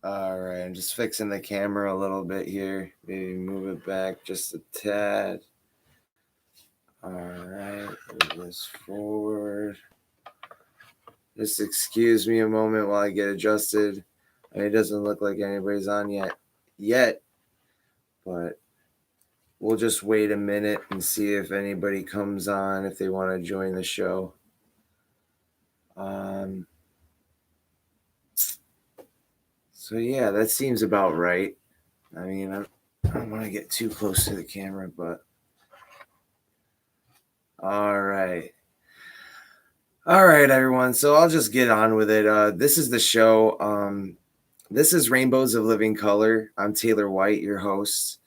All right, I'm just fixing the camera a little bit here. Maybe move it back just a tad. All right, move this forward. Just excuse me a moment while I get adjusted. It doesn't look like anybody's on yet, but we'll just wait a minute and see if anybody comes on, if they want to join the show. So yeah, that seems about right. I mean, I don't want to get too close to the camera, but all right. All right, everyone. So I'll just get on with it. This is the show. This is Rainbows of Living Color. I'm Taylor White, your host.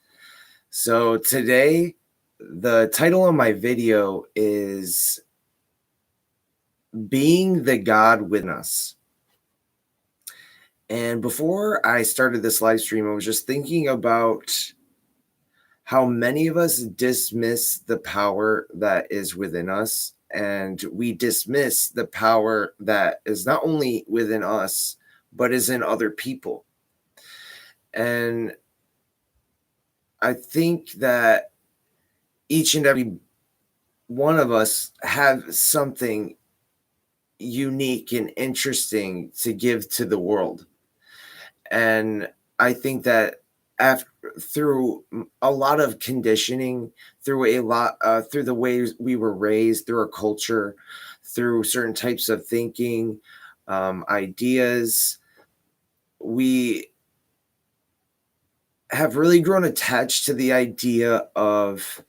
So today, the title of my video is Being the God Within Us. And before I started this live stream, I was just thinking about how many of us dismiss the power that is within us, and we dismiss the power that is not only within us, but is in other people. And I think that each and every one of us have something unique and interesting to give to the world. And I think that through a lot of conditioning, through the ways we were raised, through our culture, through certain types of thinking, ideas, we have really grown attached to the idea of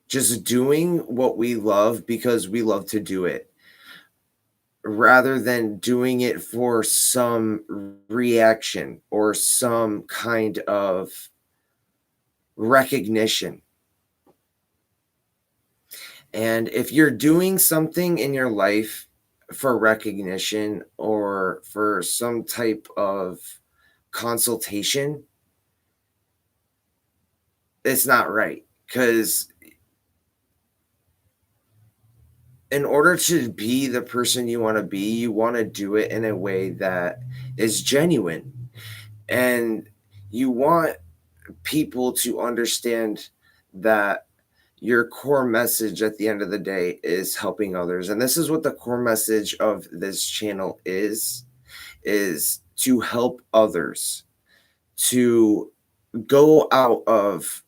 just doing what we love because we love to do it, rather than doing it for some reaction or some kind of recognition. And if you're doing something in your life for recognition or for some type of consultation, it's not right. Because in order to be the person you want to be, you want to do it in a way that is genuine. And you want people to understand that your core message at the end of the day is helping others. And this is what the core message of this channel is to help others, to go out of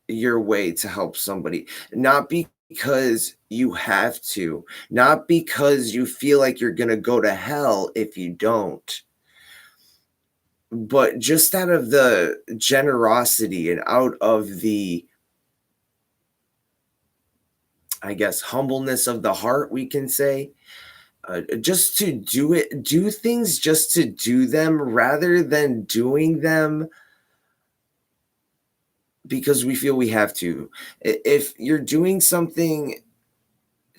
your way to help somebody, not because you have to, not because you feel like you're going to go to hell if you don't, but just out of the generosity and out of the, I guess, humbleness of the heart, we can say, just to do things just to do them, rather than doing them because we feel we have to. If you're doing something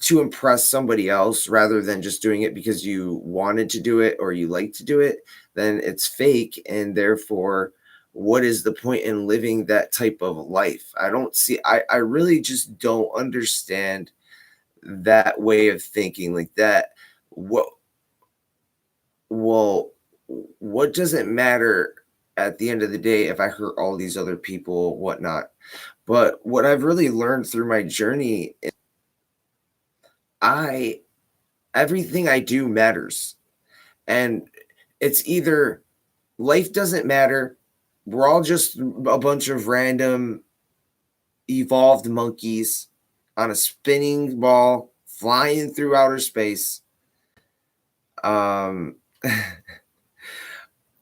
to impress somebody else rather than just doing it because you wanted to do it or you like to do it, then it's fake. And therefore, what is the point in living that type of life? I really just don't understand that way of thinking like that. Well, what does it matter at the end of the day if I hurt all these other people, whatnot? But what I've really learned through my journey is everything I do matters. And it's either life doesn't matter, we're all just a bunch of random evolved monkeys on a spinning ball flying through outer space.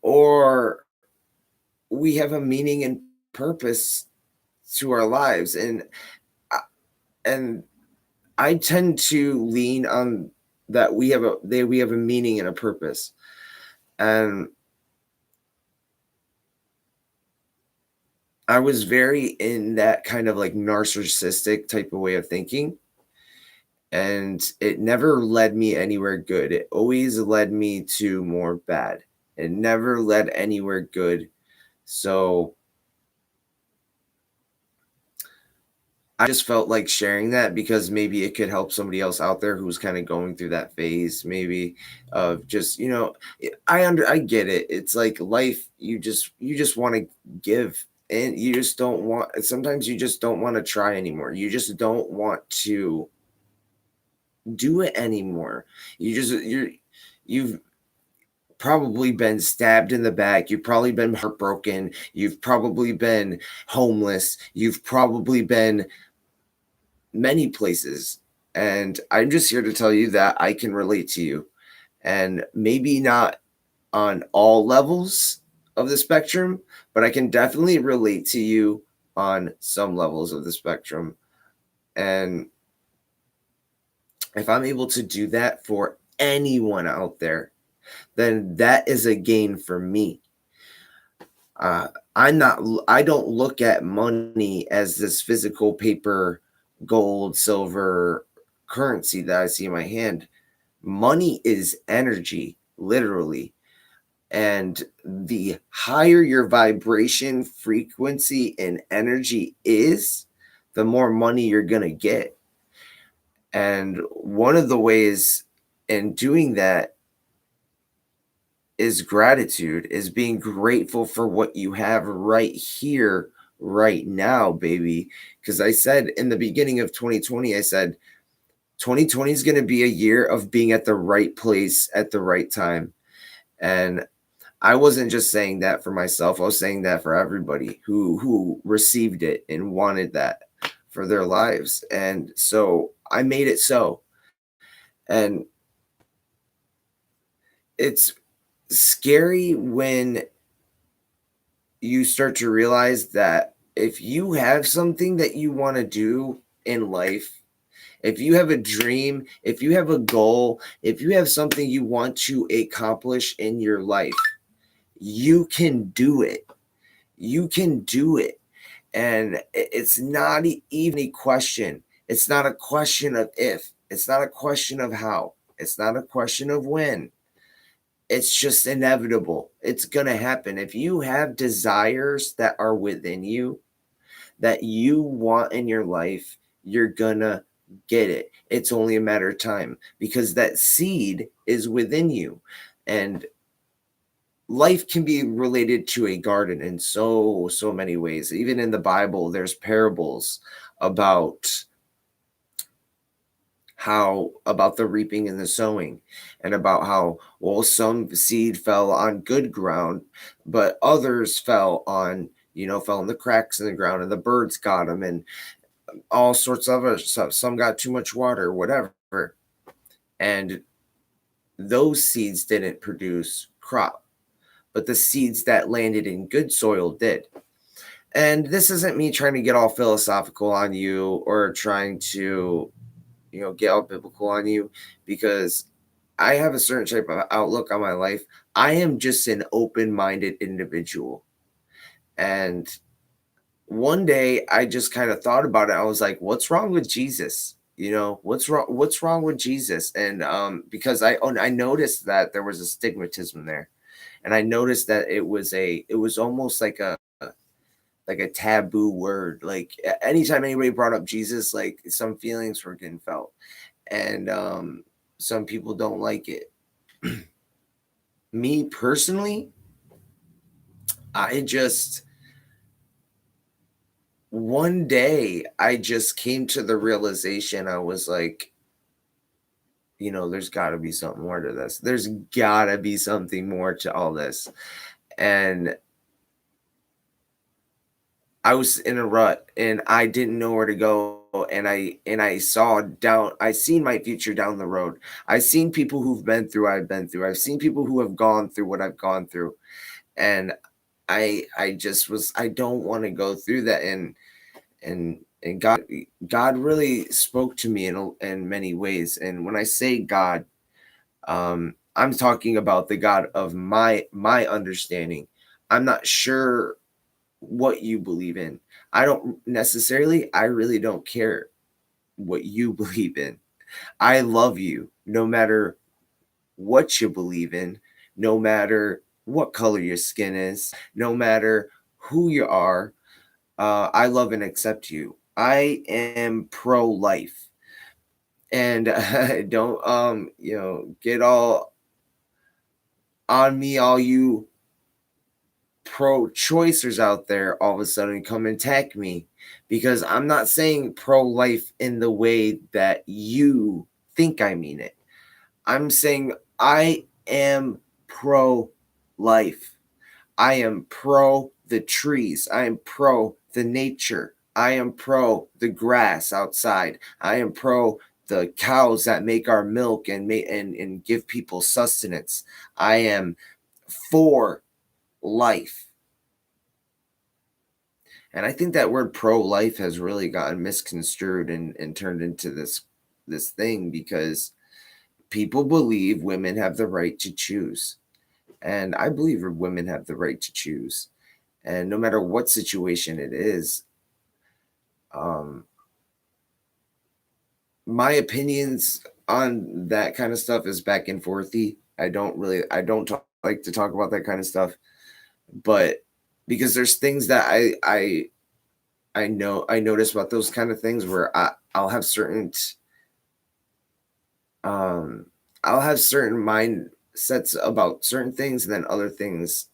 Or we have a meaning and purpose to our lives. And I tend to lean on that we have a meaning and a purpose. And I was very in that kind of like narcissistic type of way of thinking. And it never led me anywhere good. It always led me to more bad. It never led anywhere good. So I just felt like sharing that because maybe it could help somebody else out there who's kind of going through that phase, maybe of just, I get it. It's like life, you just want to give, and you just don't want, sometimes you just don't want to try anymore. You just don't want to do it anymore. You've probably been stabbed in the back. You've probably been heartbroken. You've probably been homeless. You've probably been many places. And I'm just here to tell you that I can relate to you. And maybe not on all levels of the spectrum, but I can definitely relate to you on some levels of the spectrum. And if I'm able to do that for anyone out there, then that is a gain for me. Uh, I don't look at money as this physical paper, gold, silver currency that I see in my hand. Money is energy, literally. And the higher your vibration, frequency, and energy is, the more money you're going to get. And one of the ways in doing that is gratitude, is being grateful for what you have right here, right now, baby. Because I said in the beginning of 2020, I said 2020 is going to be a year of being at the right place at the right time. And I wasn't just saying that for myself. I was saying that for everybody who received it and wanted that for their lives. And so I made it so. And it's scary when you start to realize that if you have something that you want to do in life, if you have a dream, if you have a goal, if you have something you want to accomplish in your life, you can do it. You can do it. And it's not even a question. It's not a question of if. It's not a question of how. It's not a question of when. It's just inevitable. It's going to happen. If you have desires that are within you, that you want in your life, you're going to get it. It's only a matter of time because that seed is within you. And life can be related to a garden in so many ways. Even in the Bible, there's parables about about the reaping and the sowing, and about how, well, some seed fell on good ground, but others fell on, fell in the cracks in the ground, and the birds got them, and all sorts of other stuff. Some got too much water, whatever, and those seeds didn't produce crop, but the seeds that landed in good soil did. And this isn't me trying to get all philosophical on you or trying to, get all biblical on you, because I have a certain type of outlook on my life. I am just an open-minded individual. And one day I just kind of thought about it. I was like, what's wrong with Jesus? What's wrong with Jesus? And because I noticed that there was a stigmatism there. And I noticed that it was almost like a taboo word. Like anytime anybody brought up Jesus, like some feelings were getting felt. And some people don't like it. Me personally, I just one day I just came to the realization. I was like, there's got to be something more to this. There's got to be something more to all this. And I was in a rut and I didn't know where to go. And I seen my future down the road. I've seen people who've been through I've been through. I've seen people who have gone through what I've gone through. And I just was, I don't want to go through that. And God really spoke to me in many ways. And when I say God, I'm talking about the God of my understanding. I'm not sure what you believe in. I really don't care what you believe in. I love you no matter what you believe in, no matter what color your skin is, no matter who you are. I love and accept you. I am pro-life. And don't get all on me, all you pro-choicers out there all of a sudden come and attack me, because I'm not saying pro-life in the way that you think I mean it. I'm saying I am pro-life. I am pro the trees. I am pro the nature. I am pro the grass outside. I am pro the cows that make our milk and and give people sustenance. I am for life. And I think that word pro-life has really gotten misconstrued and turned into this thing, because people believe women have the right to choose. And I believe women have the right to choose. And no matter what situation it is, um, my opinions on that kind of stuff is back and forthy. I don't like to talk about that kind of stuff, but because there's things that I notice about those kind of things where I'll have um I'll have certain mindsets about certain things, and then other things.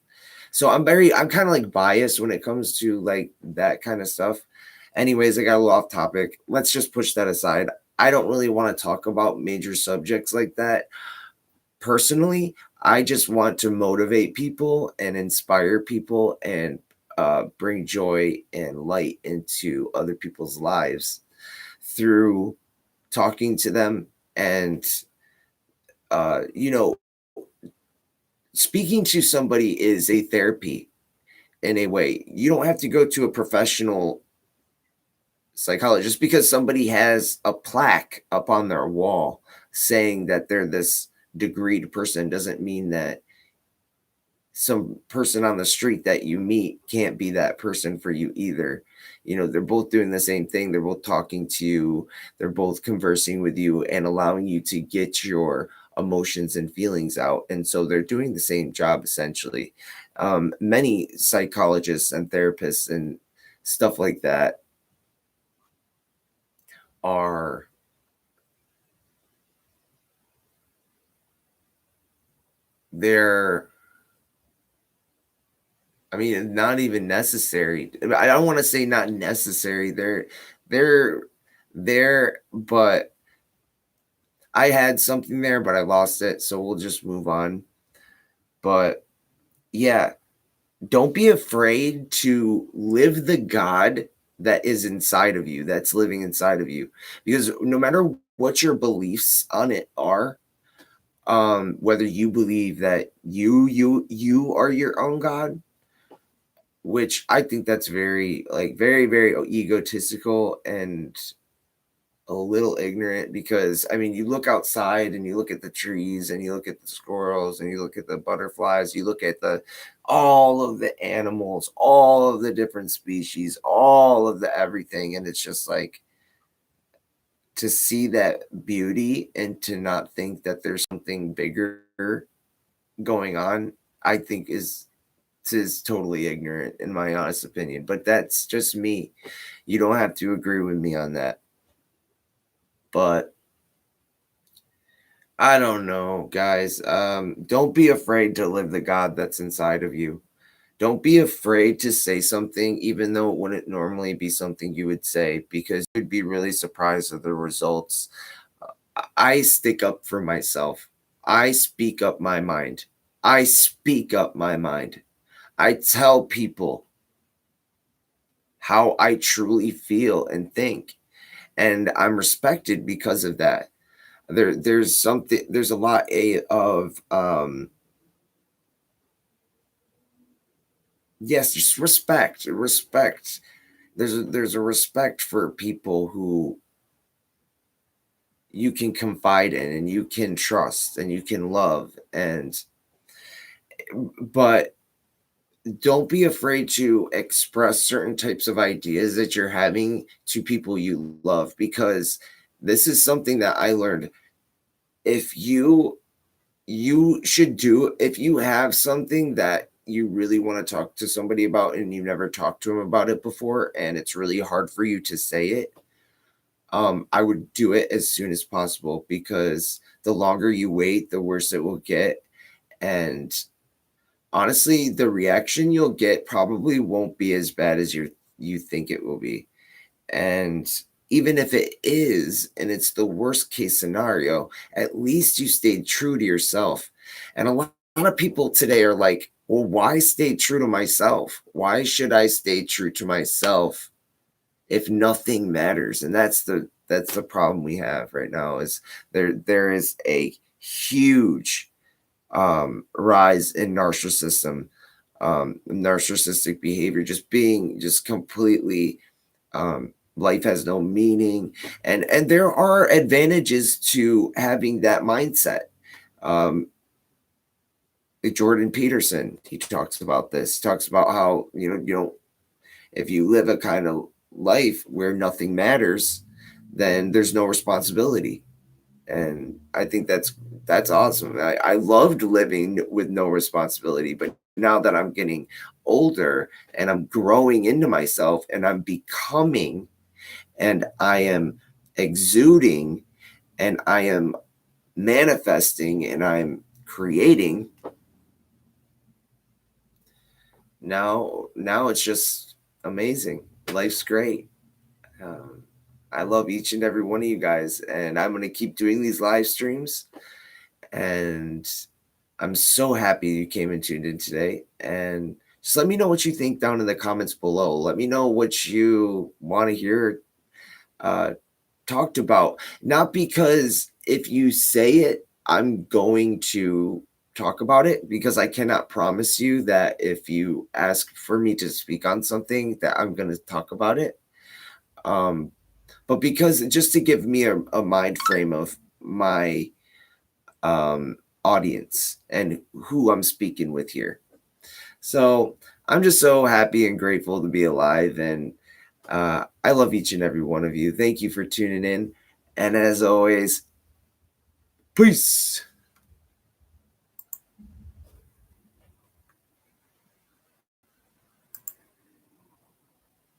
So I'm kind of like biased when it comes to like that kind of stuff. Anyways, I got a little off topic. Let's just push that aside. I don't really want to talk about major subjects like that. Personally, I just want to motivate people and inspire people and bring joy and light into other people's lives through talking to them and, you know, speaking to somebody is a therapy in a way. You don't have to go to a professional psychologist because somebody has a plaque up on their wall saying that they're this degreed person doesn't mean that some person on the street that you meet can't be that person for you either. You know, they're both doing the same thing. They're both talking to you, they're both conversing with you and allowing you to get your emotions and feelings out. And so they're doing the same job essentially. Many psychologists and therapists and stuff like that are they're I mean, not even necessary. I don't want to say not necessary. They're there, but I had something there, but I lost it. So we'll just move on. But yeah, don't be afraid to live the God that is inside of you, that's living inside of you. Because no matter what your beliefs on it are, whether you believe that you are your own God, which I think that's very, like, very, very egotistical and a little ignorant, because I mean, you look outside and you look at the trees and you look at the squirrels and you look at the butterflies, you look at the all of the animals, all of the different species, all of the everything, and it's just like to see that beauty and to not think that there's something bigger going on, I think is totally ignorant in my honest opinion. But that's just me. You don't have to agree with me on that. But I don't know, guys. Don't be afraid to live the God that's inside of you. Don't be afraid to say something, even though it wouldn't normally be something you would say, because you'd be really surprised at the results. I stick up for myself. I speak up my mind. I speak up my mind. I tell people how I truly feel and think, and I'm respected because of that. There's a lot of yes, just respect. There's a respect for people who you can confide in and you can trust and you can love, and but don't be afraid to express certain types of ideas that you're having to people you love, because this is something that I learned. If you should do, if you have something that you really want to talk to somebody about and you've never talked to them about it before and it's really hard for you to say it, I would do it as soon as possible because the longer you wait, the worse it will get. And honestly, the reaction you'll get probably won't be as bad as you think it will be. And even if it is, and it's the worst case scenario, at least you stayed true to yourself. And a lot of people today are like, well, why stay true to myself? Why should I stay true to myself if nothing matters? And that's the problem we have right now is there is a huge rise in narcissistic behavior, just being just completely life has no meaning, and there are advantages to having that mindset. Um, Jordan Peterson, he talks about this. He talks about how you don't if you live a kind of life where nothing matters, then there's no responsibility. And I think that's awesome. I loved living with no responsibility, but now that I'm getting older and I'm growing into myself and I'm becoming and I am exuding and I am manifesting and I'm creating, now it's just amazing. Life's great. Um, I love each and every one of you guys, and I'm going to keep doing these live streams. And I'm so happy you came and tuned in today. And just let me know what you think down in the comments below. Let me know what you want to hear uh, talked about. Not because if you say it, I'm going to talk about it, because I cannot promise you that if you ask for me to speak on something that I'm going to talk about it. Um, but because just to give me a mind frame of my um, audience and who I'm speaking with here. So I'm just so happy and grateful to be alive. And I love each and every one of you. Thank you for tuning in. And as always, peace.